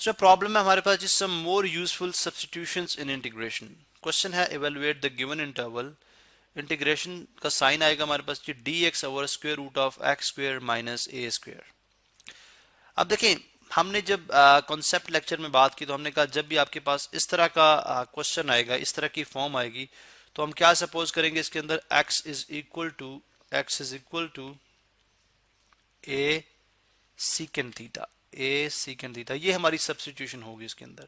सो problem है हमारे पास जी some more useful substitutions in integration. Question है evaluate the given interval. Integration का साइन आएगा हमारे पास जी D X over square root of x square minus A square. अब देखें, हमने जब कॉन्सेप्ट लेक्चर में बात की तो हमने कहा जब भी आपके पास इस तरह का क्वेश्चन आएगा, इस तरह की फॉर्म आएगी, तो हम क्या सपोज करेंगे, इसके अंदर x is equal to a secant theta, A secant theta, ये हमारी सब्स्टिट्यूशन होगी इसके अंदर।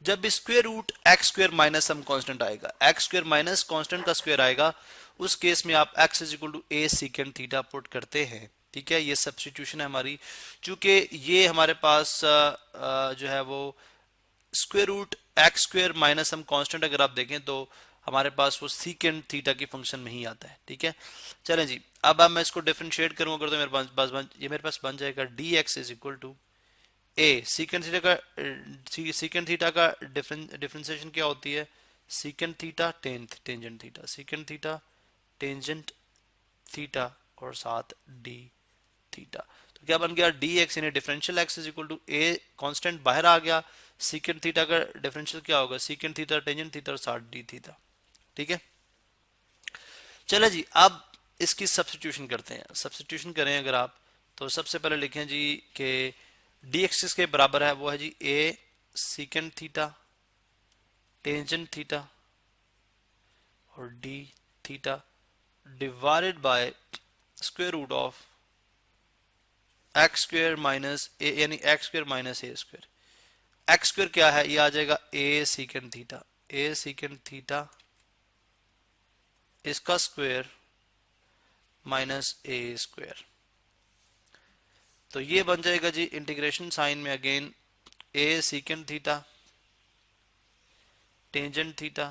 जब square root x square minus some constant आएगा, एक्स स्क्वायर माइनस कांस्टेंट का स्क्वायर आएगा, उस केस में आप x is equal to a secant theta put करते हैं। ठीक है, ये सब्स्टिट्यूशन है हमारी। चूंकि ये हमारे पास जो है वो square root x square minus some constant अगर आप देखें तो हमारे पास वो सीकेंड थीटा की फंक्शन में ही आता है। ठीक है, चलें जी, अब मैं इसको डिफरेंशिएट करूंगा तो मेरे पास बन जाएगा d x is equal to a secant theta का डिफरेंशिएशन क्या होती है, secant theta tangent theta, secant theta tangent theta और साथ डी थीटा। तो क्या बन गया डी एक्स यानी differential x is equal to a, constant बाहर आ गया, सीकेंड थीटा का डिफरेंशियल क्या होगा, सीकेंड थीटा टेंजेंट थीटा और साथ डी थीटा। ठीक है, चलो जी, अब इसकी सब्स्टिट्यूशन करते हैं। सब्स्टिट्यूशन करें अगर आप तो सबसे पहले लिखें जी कि डी एक्स किसके बराबर है, वो है जी A secant theta tangent theta और D theta divided by square root of x square minus A, यानी एक्स स्क्वायर माइनस ए स्क्वायर। एक्स स्क्वायर क्या है, ये आ जाएगा A secant theta, A secant theta इसका स्क्वायर माइनस ए स्क्वायर। तो ये बन जाएगा जी इंटीग्रेशन साइन में again A secant theta tangent theta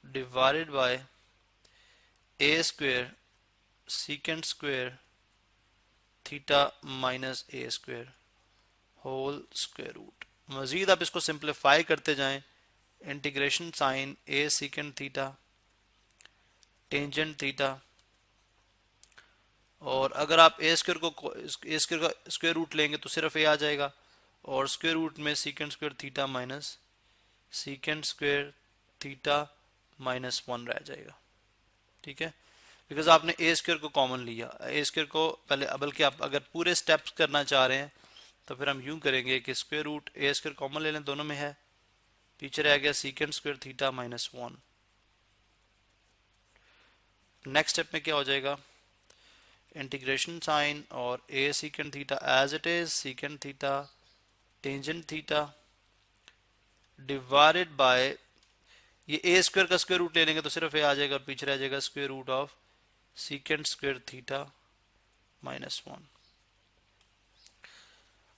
divided by A square secant square theta minus A square whole square root. मजीद आप इसको सिंप्लीफाई करते जाएं, integration sign A secant theta tangent theta, और अगर आप ए स्क्वायर का स्क्वायर रूट लेंगे तो सिर्फ ए आ जाएगा, और स्क्वायर रूट में सीकेंड square theta minus सीकेंड square theta minus 1 रह जाएगा। ठीक है, बिकॉज आपने ए स्क्वायर को कॉमन लिया, ए स्क्वायर को पहले, बल्कि आप अगर पूरे स्टेप्स करना चाह रहे हैं तो फिर हम यूं करेंगे कि square root A square common ले लें, दोनों में है, पीछे रह गया secant square theta minus 1। Next step में क्या हो जाएगा, इंटीग्रेशन साइन और A secant theta as it is secant theta tangent theta divided by, ये ए स्क्वायर का स्क्वायर रूट ले लेंगे तो सिर्फ ए आ जाएगा और पीछे रह जाएगा square root of secant square theta minus 1,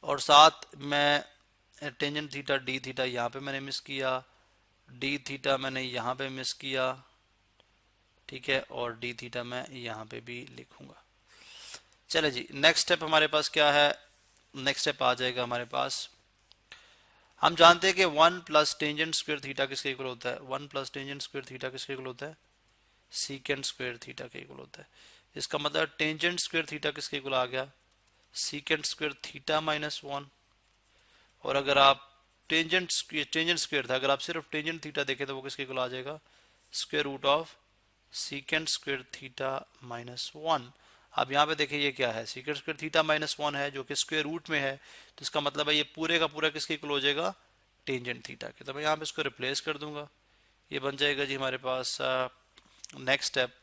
और साथ मैं टेंजेंट थीटा डी थीटा यहाँ पे मैंने मिस किया, डी थीटा मैंने यहाँ पे मिस किया। ठीक है, और डी थीटा मैं यहाँ पे भी लिखूंगा। चले जी, नेक्स्ट स्टेप हमारे पास क्या है, नेक्स्ट स्टेप आ जाएगा हमारे पास, हम जानते हैं कि 1 प्लस टेंजेंट स्क्वायर थीटा किसके इक्वल होता है, 1 प्लस टेंजेंट स्क्वायर थीटा किसके इक्वल होता है, सीकेंड स्क्वायर थीटा के इक्वल होता है। इसका मतलब टेंजेंट स्क्वायर थीटा किसके इक्वल आ गया, सीकेंड स्क्वायर थीटा माइनस 1, और अगर आप टेंजेंट स्क्वायर था, अगर आप सिर्फ टेंजेंट थीटा देखें तो वो किसके इक्वल आ जाएगा, square root of secant square theta minus 1। अब यहाँ पे देखिए ये क्या है, सीकेंड स्क्वायर थीटा माइनस 1 है जो कि स्क्वायर रूट में है, तो इसका मतलब है ये पूरे का पूरा किसके इक्वल हो जाएगा, टेंजेंट थीटा के। तो मैं यहाँ पे इसको रिप्लेस कर दूंगा, ये बन जाएगा जी हमारे पास next step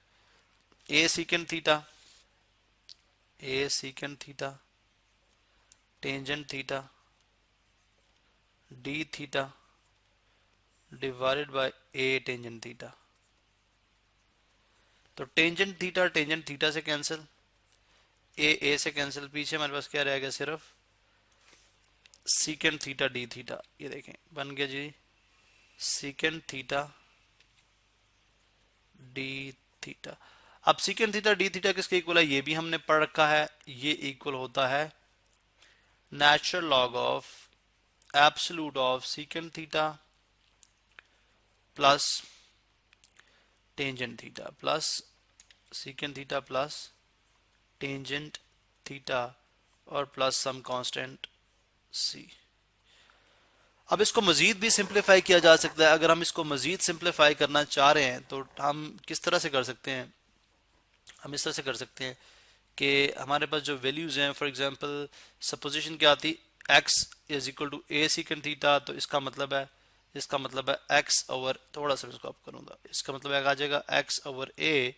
A secant theta tangent theta D theta divided by A tangent theta. तो टेंजेंट थीटा से कैंसिल, ए से कैंसिल, पीछे हमारे पास क्या रह गया, सिर्फ सीकेंड थीटा डी थीटा। ये देखें बन गया जी सीकेंड थीटा डी थीटा। अब सीकेंड थीटा डी थीटा किसके इक्वल है, ये भी हमने पढ़ रखा है, ये इक्वल होता है natural log of absolute of secant theta plus tangent theta plus secant theta plus tangent theta और प्लस सम कांस्टेंट सी। अब इसको मजीद भी सिंप्लीफाई किया जा सकता है। अगर हम इसको मजीद सिंप्लीफाई करना चाह रहे हैं तो हम किस तरह से कर सकते हैं? हम इस तरह से कर सकते हैं कि हमारे पास जो वैल्यूज हैं, फॉर एग्जांपल सपोजिशन क्या आती, x is equal to a secant theta, तो इसका मतलब है x ओवर, थोड़ा सा इसको अप करूंगा, इसका मतलब है आ जाएगा x over a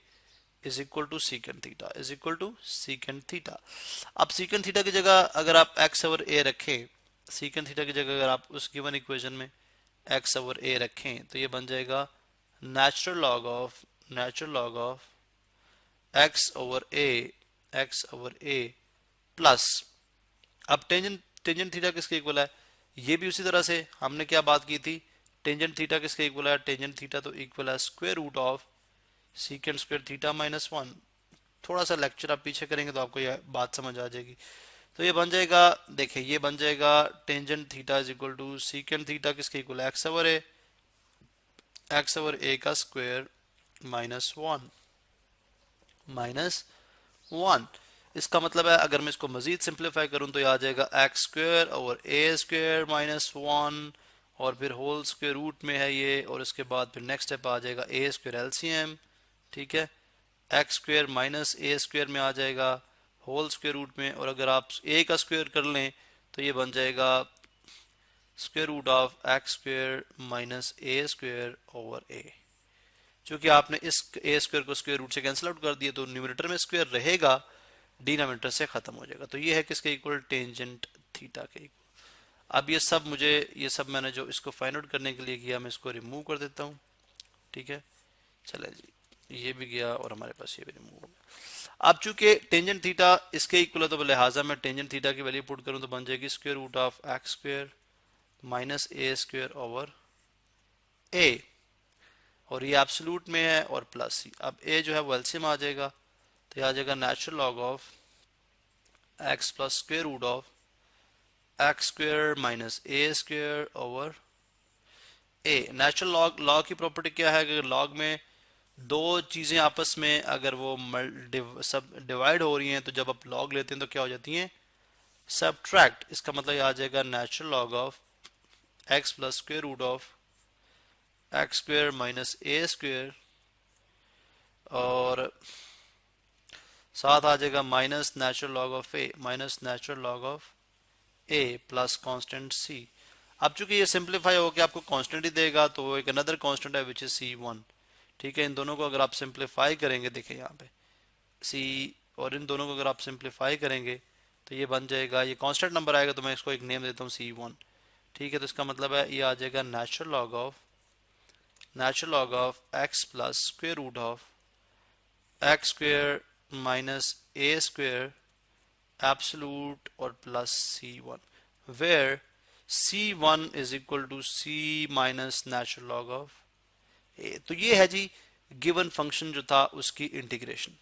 is equal to secant theta, is equal to secant theta. अब सीकेंड थीटा की जगह अगर आप x ओवर a रखें, सीकेंड थीटा की जगह अगर आप उस गिवन इक्वेशन में x ओवर a रखें तो ये बन जाएगा natural log of x over a plus, अब टेंजेंट थीटा किसके इक्वल है? ये भी उसी तरह से हमने क्या बात की थी, टेंजेंट थीटा किसके इक्वल है? टेंजेंट थीटा तो इक्वल है square root of secant square theta minus one. थोड़ा सा लेक्चर आप पीछे करेंगे तो आपको यह बात समझ आ जाएगी। तो ये बन जाएगा, देखिए ये बन जाएगा tangent theta is equal to secant theta किसके इक्वल है? एक्स ओवर ए का स्क्वायर माइनस वन। इसका मतलब है अगर मैं इसको मजीद सिंप्लीफाई करूं तो ये आ जाएगा एक्स स्क्वायर ओवर ए स्क्वायर माइनस वन, और फिर होल स्क्वायर रूट में है ये, और इसके बाद फिर नेक्स्ट स्टेप आ जाएगा ए स्क्वायर एलसीएम, ठीक है, एक्स स्क्वायर माइनस ए स्क्वायर में आ जाएगा होल स्क्वायर रूट में, और अगर आप ए का स्क्वायर कर लें तो ये बन जाएगा square root of x square minus A square over A. चूंकि आपने इस ए स्क्वायर को स्क्वायर रूट से कैंसिल आउट कर दिया तो न्यूमरेटर में स्क्वायर रहेगा, डिनोमिनेटर से खत्म हो जाएगा। तो ये है किसके इक्वल? टेंजेंट थीटा के इक्वल। अब ये सब मैंने जो इसको फाइंड आउट करने के लिए किया, मैं इसको रिमूव कर देता हूँ, ठीक है, चले जी, ये भी गया और हमारे पास ये भी रिमूव हो गया। अब चूंकि टेंजेंट थीटा इसके इक्वल है तो लिहाजा मैं टेंजेंट थीटा की वैल्यू पुट करूँ तो बन जाएगी square root of x square minus A square over A, और ये एब्सोल्यूट में है और प्लस सी। अब ए जो है वो एलसीएम आ जाएगा, तो ये आ जाएगा natural log of x plus square root of x square minus A square over a. Natural log की प्रॉपर्टी क्या है? अगर लॉग में दो चीजें आपस में अगर वो सब डिवाइड हो रही हैं तो जब आप लॉग लेते हैं तो क्या हो जाती हैं? सबट्रैक्ट। इसका मतलब ये आ जाएगा natural log of x plus square root of x square minus A square, और साथ आ जाएगा minus natural log of A plus constant C. अब चूंकि ये सिंप्लीफाई हो गया आपको कांस्टेंट ही देगा, तो एक अनदर कांस्टेंट है विच इज C1, ठीक है। इन दोनों को अगर आप सिंप्लीफाई करेंगे, देखिए यहाँ पे C और इन दोनों को अगर आप सिंप्लीफाई करेंगे तो ये बन जाएगा, ये कांस्टेंट नंबर आएगा तो मैं इसको एक नेम देता हूँ C1, ठीक है। तो इसका मतलब है ये आ जाएगा natural log of x plus square root of x square minus A square absolute और plus C1, where C1 is equal to C minus natural log of A. तो ये है जी गिवन फंक्शन जो था उसकी इंटीग्रेशन।